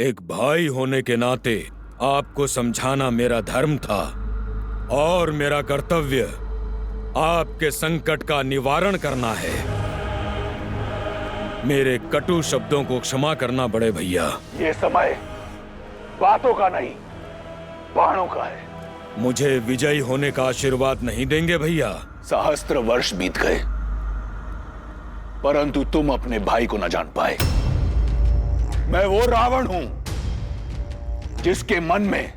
एक भाई होने के नाते आपको समझाना मेरा धर्म था और मेरा कर्तव्य आपके संकट का निवारण करना है। मेरे कटु शब्दों को क्षमा करना बड़े भैया। ये समय बातों का नहीं, बाणों का है। मुझे विजयी होने का आशीर्वाद नहीं देंगे भैया? सहस्त्र वर्ष बीत गए, परंतु तुम अपने भाई को न जान पाए। मैं वो रावण हूं जिसके मन में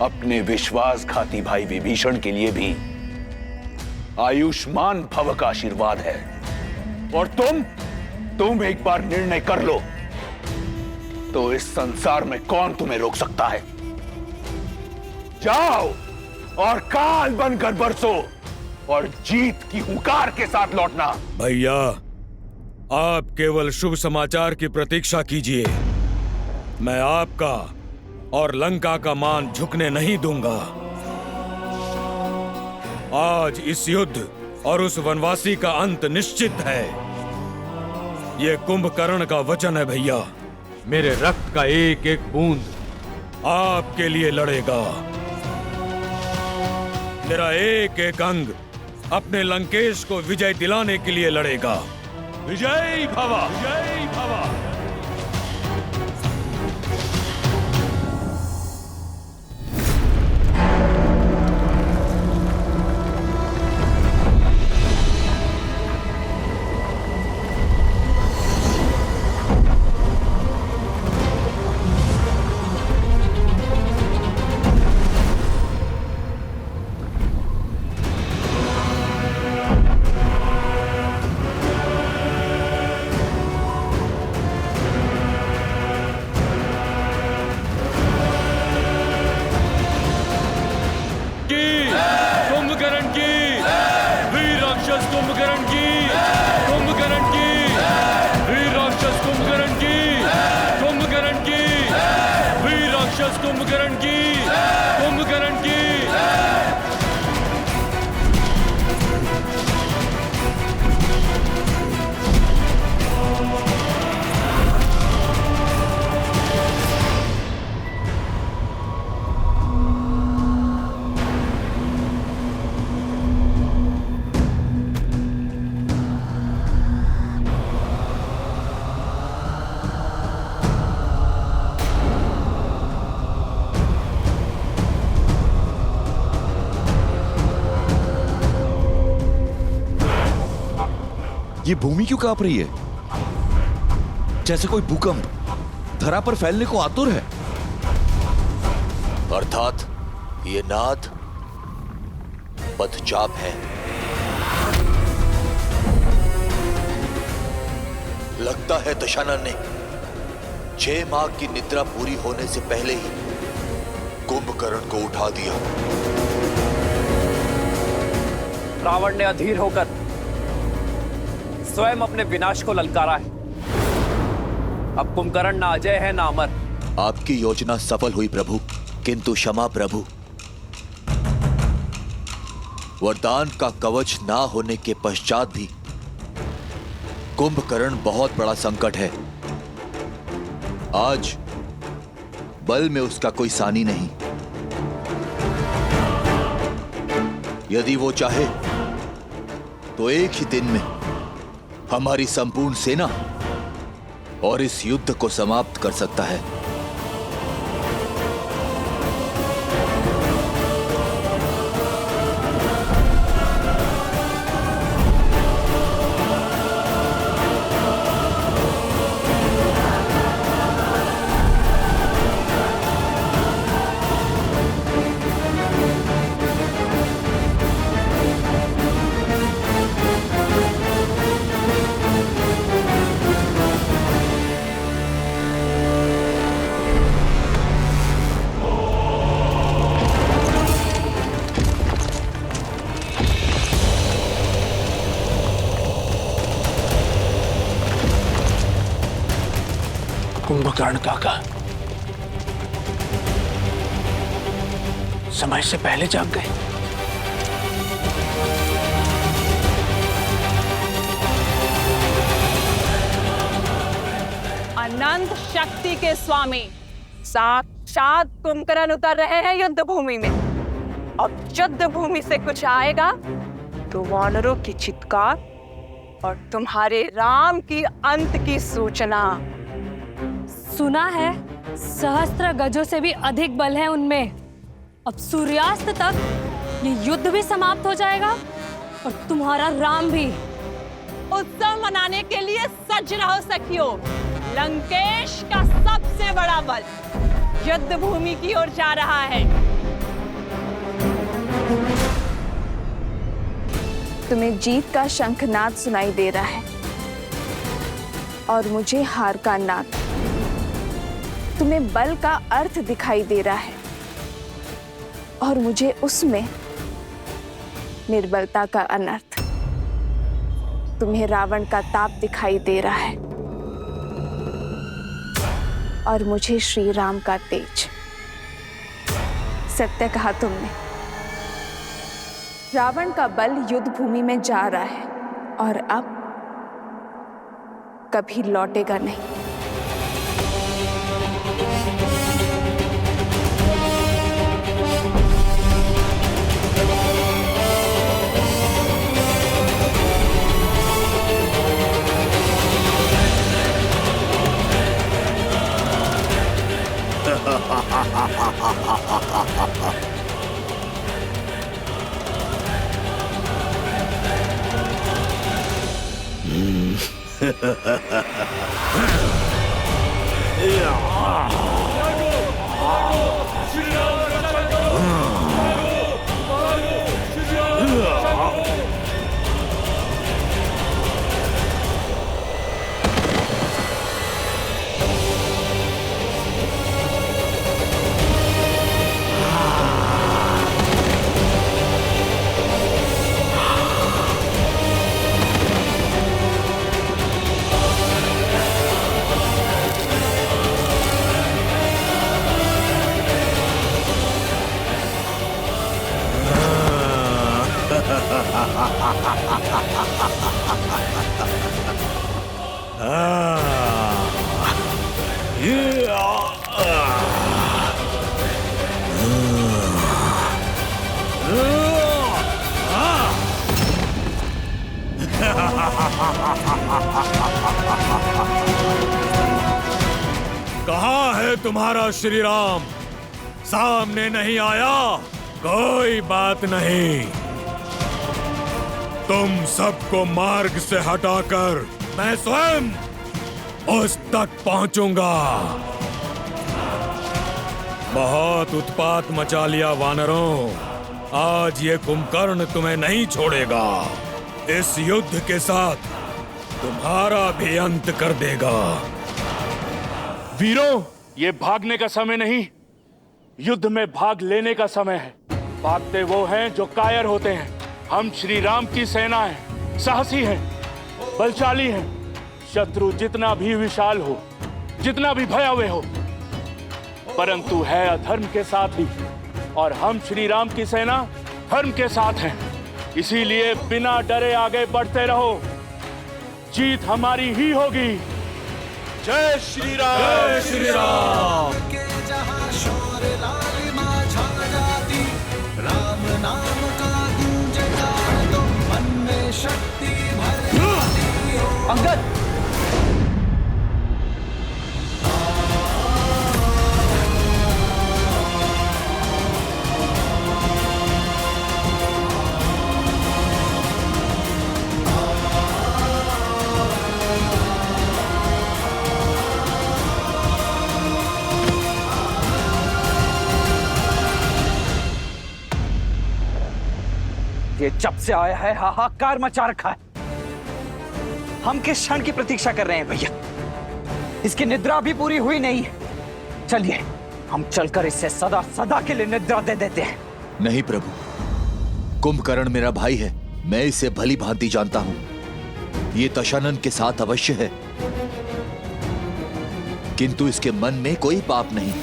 अपने विश्वासघाती भाई विभीषण के लिए भी आयुष्मान भव का आशीर्वाद है। और तुम एक बार निर्णय कर लो तो इस संसार में कौन तुम्हें रोक सकता है। जाओ और काल बनकर बरसो और जीत की हुंकार के साथ लौटना। भैया, आप केवल शुभ समाचार की प्रतीक्षा कीजिए। मैं आपका और लंका का मान झुकने नहीं दूंगा। आज इस युद्ध और उस वनवासी का अंत निश्चित है। ये कुंभकर्ण का वचन है भैया। मेरे रक्त का एक एक बूंद आपके लिए लड़ेगा। मेरा एक एक अंग अपने लंकेश को विजय दिलाने के लिए लड़ेगा। विजयी भव, विजयी भव। ये भूमि क्यों कांप रही है? जैसे कोई भूकंप धरा पर फैलने को आतुर है। अर्थात ये नाद पदचाप है। लगता है दशानन ने 6 माह की निद्रा पूरी होने से पहले ही कुंभकर्ण को उठा दिया। रावण ने अधीर होकर स्वयं अपने विनाश को ललकारा है। अब कुंभकर्ण ना अजय है ना अमर। आपकी योजना सफल हुई प्रभु, किंतु क्षमा प्रभु। वरदान का कवच ना होने के पश्चात भी कुंभकर्ण बहुत बड़ा संकट है। आज बल में उसका कोई सानी नहीं। यदि वो चाहे तो एक ही दिन में हमारी संपूर्ण सेना और इस युद्ध को समाप्त कर सकता है। कुंभकर्ण काका समय से पहले जाग गए। अनंत शक्ति के स्वामी साक्षात कुंभकर्ण उतर रहे हैं युद्ध भूमि में। अब युद्ध भूमि से कुछ आएगा तो वानरों की चित्कार और तुम्हारे राम की अंत की सूचना। सुना है सहस्त्र गजों से भी अधिक बल है उनमें। अब सूर्यास्त तक ये युद्ध भी समाप्त हो जाएगा और तुम्हारा राम भी। उत्सव मनाने के लिए सज रहो सखियों। लंकेश का सबसे बड़ा बल युद्ध भूमि की ओर जा रहा है। तुम्हें जीत का शंखनाद सुनाई दे रहा है और मुझे हार का नाद। तुम्हें बल का अर्थ दिखाई दे रहा है और मुझे उसमें निर्बलता का अनर्थ। तुम्हें रावण का ताप दिखाई दे रहा है और मुझे श्री राम का तेज। सत्य कहा तुमने। रावण का बल युद्ध भूमि में जा रहा है और अब कभी लौटेगा नहीं। कहाँ है तुम्हारा श्री राम? सामने नहीं आया? कोई बात नहीं, तुम सबको मार्ग से हटाकर मैं स्वयं उस तक पहुंचूंगा। बहुत उत्पात मचा लिया वानरों। आज ये कुंभकर्ण तुम्हें नहीं छोड़ेगा। इस युद्ध के साथ तुम्हारा भी अंत कर देगा। वीरों, ये भागने का समय नहीं, युद्ध में भाग लेने का समय है। भागते वो हैं जो कायर होते हैं। हम श्री राम की सेना हैं, साहसी हैं, बलशाली हैं। शत्रु जितना भी विशाल हो, जितना भी भयावह हो, परंतु है अधर्म के साथ ही, और हम श्री राम की सेना धर्म के साथ हैं। इसीलिए बिना डरे आगे बढ़ते रहो, जीत हमारी ही होगी। जय श्री राम! जय श्री राम! राम नाम का गूंजता तो मन में शक्ति भर आती हो। अंगद! ये जब से आया है हाहाकार मचा रखा है। हम किस क्षण की प्रतीक्षा कर रहे हैं भैया? इसकी निद्रा भी पूरी हुई नहीं है। चलिए हम चलकर इसे सदा सदा के लिए निद्रा दे देते हैं। नहीं प्रभु, कुंभकर्ण मेरा भाई है। मैं इसे भली भांति जानता हूं। ये दशानन के साथ अवश्य है, किंतु इसके मन में कोई पाप नहीं।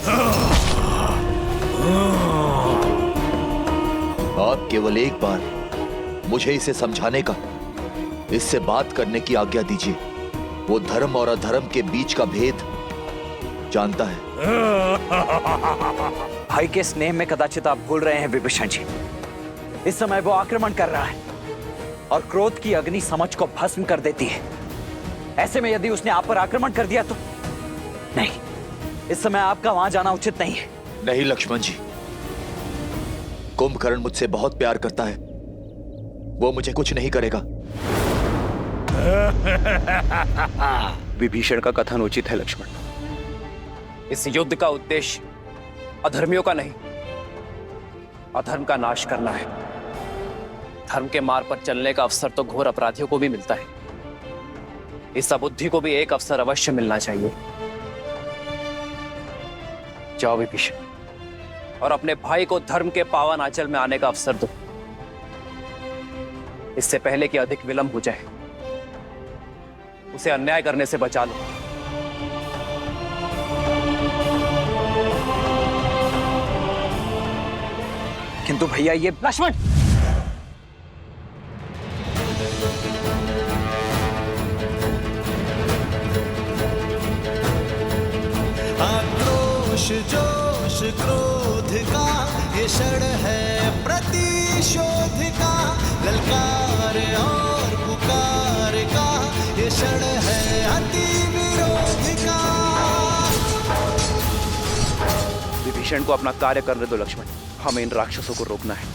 आप केवल एक बार मुझे इसे समझाने का, इससे बात करने की आज्ञा दीजिए। वो धर्म और अधर्म के बीच का भेद जानता है। भाई के स्नेह में कदाचित आप भूल रहे हैं विभीषण जी। इस समय वो आक्रमण कर रहा है और क्रोध की अग्नि समझ को भस्म कर देती है। ऐसे में यदि उसने आप पर आक्रमण कर दिया तो नहीं, इस समय आपका वहां जाना उचित नहीं है। नहीं लक्ष्मण जी, कुंभकर्ण मुझसे बहुत प्यार करता है, वो मुझे कुछ नहीं करेगा। विभीषण का कथन उचित है लक्ष्मण। इस युद्ध का उद्देश्य अधर्मियों का नहीं, अधर्म का नाश करना है। धर्म के मार्ग पर चलने का अवसर तो घोर अपराधियों को भी मिलता है। इस अबुद्धि को भी एक अवसर अवश्य मिलना चाहिए। जाओ विभीषण, और अपने भाई को धर्म के पावन आंचल में आने का अवसर दो, इससे पहले कि अधिक विलंब हो जाए। उसे अन्याय करने से बचा लो। किंतु भैया ये लक्ष्मण, आक्रोश जोश क्रोध का ये क्षण है प्रतिशोध का, ललकार और पुकार का ये क्षण है अति विरोध का। विभीषण को अपना कार्य करने दो लक्ष्मण, हमें इन राक्षसों को रोकना है।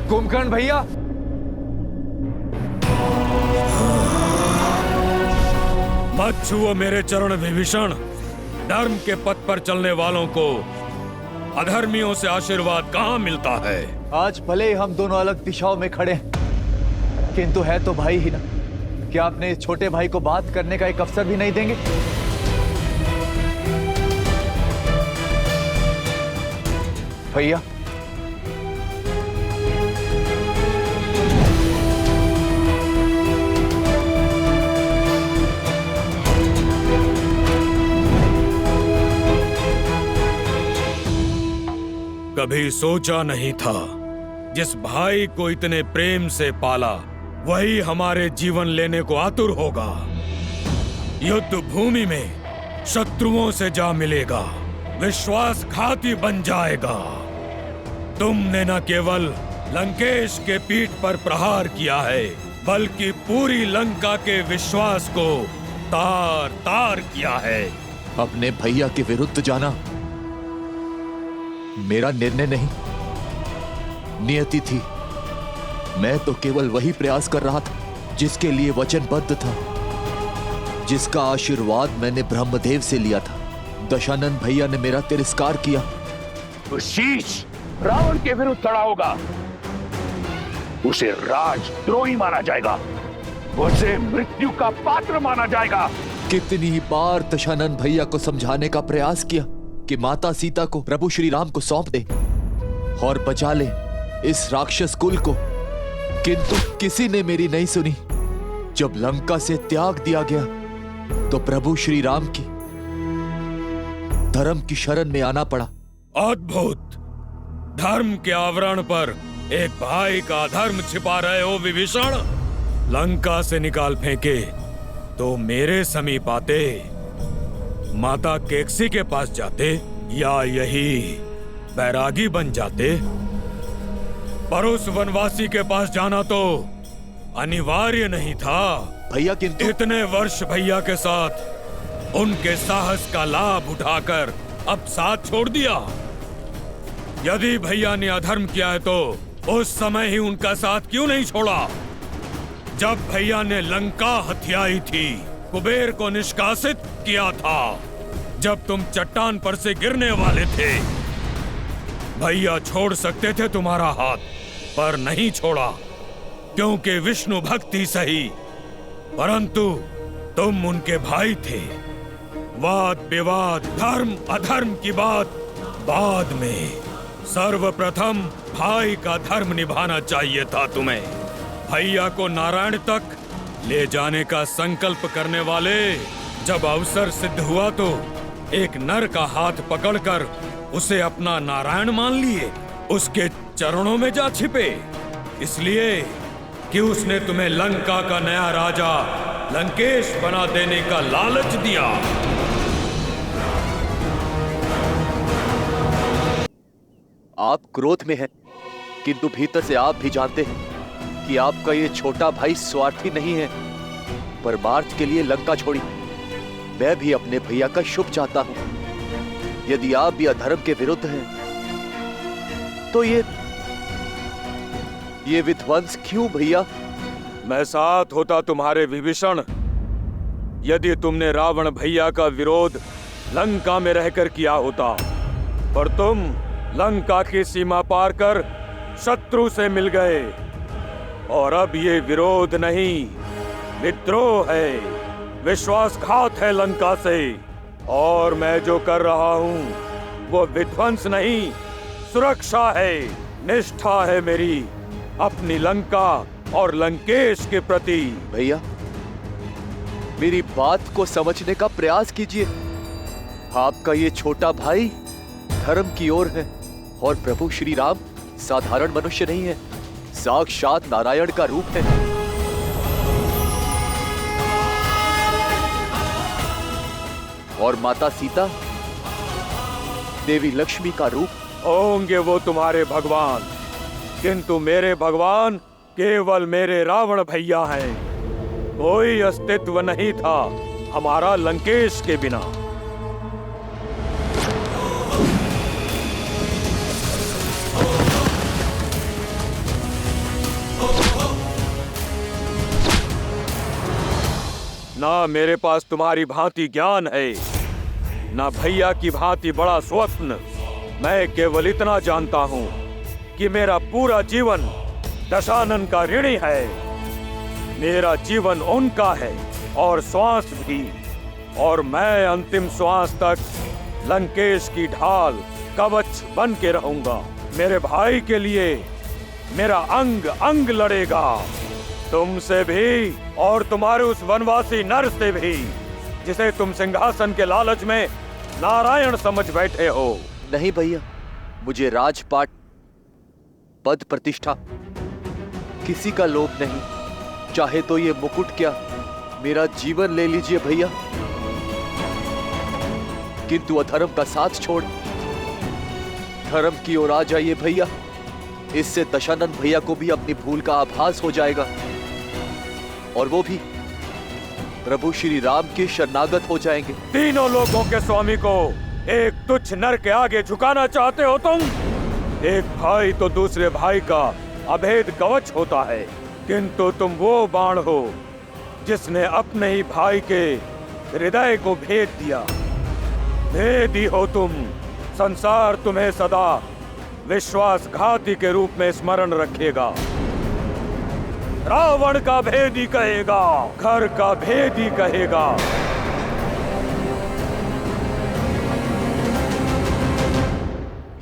कुंभकर्ण भैया, मत छुओ मेरे चरण विभीषण। धर्म के पथ पर चलने वालों को अधर्मियों से आशीर्वाद कहाँ मिलता है। आज भले ही हम दोनों अलग दिशाओं में खड़े हैं, किंतु है तो भाई ही ना। क्या अपने इस छोटे भाई को बात करने का एक अवसर भी नहीं देंगे? भैया, कभी सोचा नहीं था जिस भाई को इतने प्रेम से पाला वही हमारे जीवन लेने को आतुर होगा। युद्ध भूमि में शत्रुओं से जा मिलेगा, विश्वासघाती बन जाएगा। तुमने न केवल लंकेश के पीठ पर प्रहार किया है, बल्कि पूरी लंका के विश्वास को तार तार किया है। अपने भैया के विरुद्ध जाना मेरा निर्णय नहीं, नियति थी। मैं तो केवल वही प्रयास कर रहा था जिसके लिए वचनबद्ध था, जिसका आशीर्वाद मैंने ब्रह्मदेव से लिया था। दशानन भैया ने मेरा तिरस्कार किया तो शीश रावण के विरुद्ध खड़ा होगा, उसे राजद्रोही माना जाएगा, उसे मृत्यु का पात्र माना जाएगा। कितनी ही बार दशानन भैया को समझाने का प्रयास किया कि माता सीता को प्रभु श्री राम को सौंप दे और बचा ले इस राक्षस कुल को, किंतु किसी ने मेरी नहीं सुनी। जब लंका से त्याग दिया गया तो प्रभु श्री राम की धर्म की शरण में आना पड़ा। अद्भुत! धर्म के आवरण पर एक भाई का धर्म छिपा रहे हो विभीषण। लंका से निकाल फेंके तो मेरे समीप आते, माता केकसी के पास जाते, या यही बैरागी बन जाते। पर उस वनवासी के पास जाना तो अनिवार्य नहीं था भैया, किंतु इतने वर्ष भैया के साथ उनके साहस का लाभ उठाकर अब साथ छोड़ दिया। यदि भैया ने अधर्म किया है तो उस समय ही उनका साथ क्यों नहीं छोड़ा? जब भैया ने लंका हथियाई थी, कुबेर को निष्कासित किया था, जब तुम चट्टान पर से गिरने वाले थे, भैया छोड़ सकते थे तुम्हारा हाथ, पर नहीं छोड़ा, क्योंकि विष्णु भक्ति सही, परंतु तुम उनके भाई थे। वाद विवाद, धर्म अधर्म की बात बाद में, सर्वप्रथम भाई का धर्म निभाना चाहिए था तुम्हें। भैया को नारायण तक ले जाने का संकल्प करने वाले जब अवसर सिद्ध हुआ तो एक नर का हाथ पकड़कर उसे अपना नारायण मान लिए, उसके चरणों में जा छिपे, इसलिए कि उसने तुम्हें लंका का नया राजा लंकेश बना देने का लालच दिया। आप क्रोध में हैं, किंतु भीतर से आप भी जानते हैं कि आपका ये छोटा भाई स्वार्थी नहीं है। परमार्थ के लिए लंका छोड़ी। मैं भी अपने भैया का शुभ चाहता हूं। यदि आप भी अधर्म के विरुद्ध हैं, तो ये विध्वंस क्यों भैया? मैं साथ होता तुम्हारे विभीषण, यदि तुमने रावण भैया का विरोध लंका में रहकर किया होता, पर तुम लंका की सीमा पार कर शत्रु से मिल गए, और अब ये विरोध नहीं, विद्रोह है, विश्वासघात है लंका से। और मैं जो कर रहा हूँ वो विध्वंस नहीं, सुरक्षा है, निष्ठा है मेरी अपनी लंका और लंकेश के प्रति। भैया, मेरी बात को समझने का प्रयास कीजिए। आपका ये छोटा भाई धर्म की ओर है, और प्रभु श्री राम साधारण मनुष्य नहीं है, साक्षात नारायण का रूप है। और माता सीता देवी लक्ष्मी का रूप। होंगे वो तुम्हारे भगवान, किंतु मेरे भगवान केवल मेरे रावण भैया हैं। कोई अस्तित्व नहीं था हमारा लंकेश के बिना। ना मेरे पास तुम्हारी भांति ज्ञान है, ना भैया की भांति बड़ा स्वप्न। मैं केवल इतना जानता हूँ कि मेरा पूरा जीवन दशानन का ऋणी है। मेरा जीवन उनका है और श्वास भी, और मैं अंतिम श्वास तक लंकेश की ढाल कवच बन के रहूंगा। मेरे भाई के लिए मेरा अंग अंग लड़ेगा, तुमसे भी और तुम्हारे उस वनवासी नर से भी, जिसे तुम सिंहासन के लालच में नारायण समझ बैठे हो। नहीं भैया, मुझे राजपाट, पद, प्रतिष्ठा किसी का लोभ नहीं। चाहे तो ये मुकुट क्या, मेरा जीवन ले लीजिए भैया, किंतु अधर्म का साथ छोड़ धर्म की ओर आ जाइए भैया। इससे दशानन भैया को भी अपनी भूल का आभास हो जाएगा, और वो भी प्रभु श्री राम के शरणागत हो जाएंगे। तीनों लोगों के स्वामी को एक तुच्छ नर के आगे झुकाना चाहते हो तुम? एक भाई तो दूसरे भाई का अभेद कवच होता है, किंतु तुम वो बाण हो जिसने अपने ही भाई के हृदय को भेद दिया। भेदी हो तुम। संसार तुम्हें सदा विश्वासघाती के रूप में स्मरण रखेगा। रावण का भेदी कहेगा, घर का भेदी कहेगा।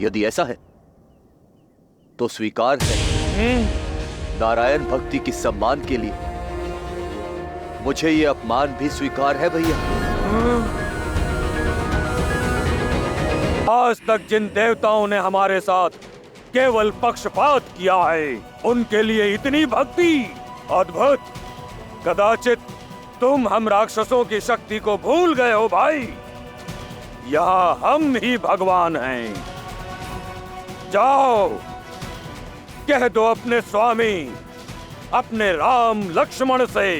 यदि ऐसा है तो स्वीकार है। नारायण भक्ति की सम्मान के लिए मुझे ये अपमान भी स्वीकार है भैया। आज तक जिन देवताओं ने हमारे साथ केवल पक्षपात किया है, उनके लिए इतनी भक्ति अद्भुत। कदाचित तुम हम राक्षसों की शक्ति को भूल गए हो भाई। यहाँ हम ही भगवान हैं। जाओ, कह दो अपने स्वामी, अपने राम लक्ष्मण से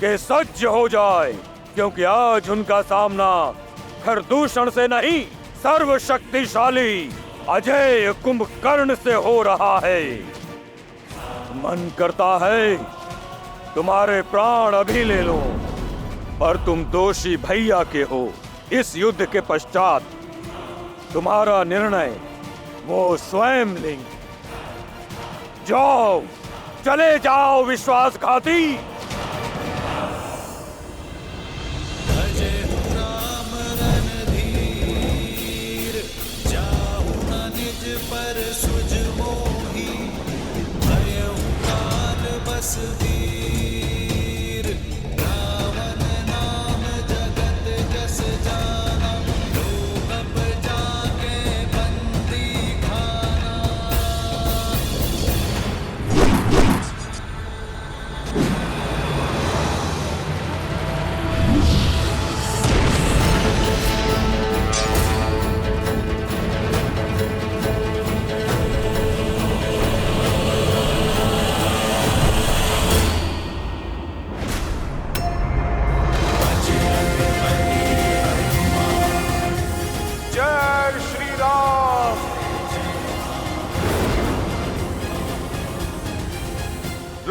कि सज्ज हो जाए, क्योंकि आज उनका सामना खरदूषण से नहीं, सर्वशक्तिशाली अजय कुंभकर्ण से हो रहा है। मन करता है तुम्हारे प्राण अभी ले लो, पर तुम दोषी भैया के हो। इस युद्ध के पश्चात तुम्हारा निर्णय वो स्वयं लेंगे। जाओ, चले जाओ विश्वासघाती। पर सुज मोही भयउ काल बस वीर। रावण नाम जगत जस जाना,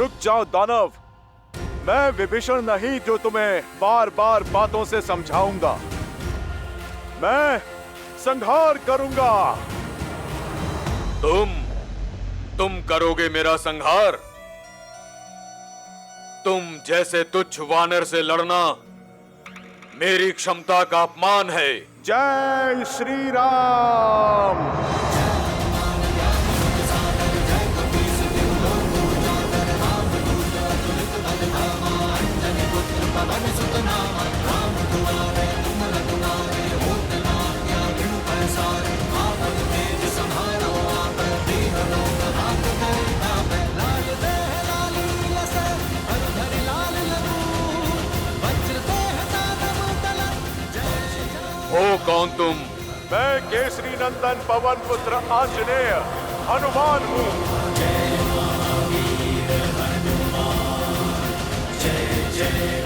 रुक जाओ दानव। मैं विभीषण नहीं जो तुम्हें बार बार बातों से समझाऊंगा। मैं संहार करूंगा। तुम करोगे मेरा संहार? तुम जैसे तुच्छ वानर से लड़ना मेरी क्षमता का अपमान है। जय श्री राम। हो कौन तुम? मैं केसरी नंदन पवन पुत्र आंजनेय हनुमान हूँ। जय